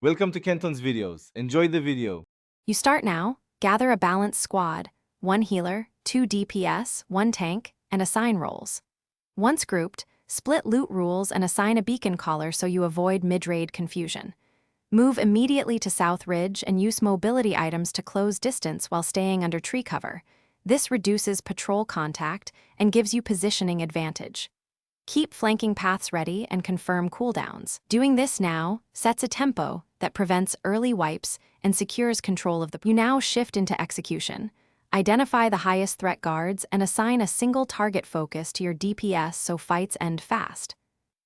Welcome to Kenton's videos. Enjoy the video. You start now, gather a balanced squad, 1 healer, 2 DPS, 1 tank, and assign roles. Once grouped, split loot rules and assign a beacon caller so you avoid mid-raid confusion. Move immediately to South Ridge and use mobility items to close distance while staying under tree cover. This reduces patrol contact and gives you positioning advantage. Keep flanking paths ready and confirm cooldowns. Doing this now sets a tempo that prevents early wipes and secures control of the. You now shift into execution. Identify the highest threat guards and assign a single target focus to your DPS so fights end fast.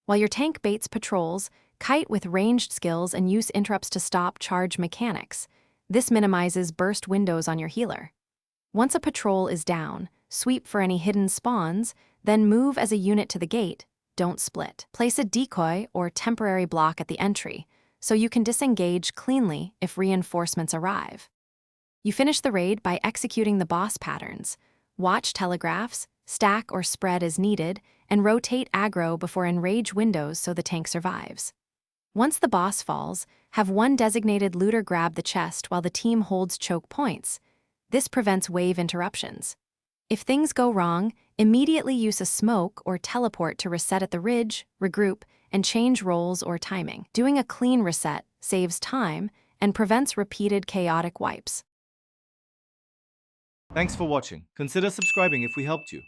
While your tank baits patrols, kite with ranged skills and use interrupts to stop charge mechanics. This minimizes burst windows on your healer. Once a patrol is down, sweep for any hidden spawns, then move as a unit to the gate. Don't split. Place a decoy or temporary block at the entry, so you can disengage cleanly if reinforcements arrive. You finish the raid by executing the boss patterns. Watch telegraphs, stack or spread as needed, and rotate aggro before enrage windows so the tank survives. Once the boss falls, have one designated looter grab the chest while the team holds choke points. This prevents wave interruptions. If things go wrong, immediately use a smoke or teleport to reset at the ridge, regroup, and change roles or timing. Doing a clean reset saves time and prevents repeated chaotic wipes. Thanks for watching. Consider subscribing if we helped you.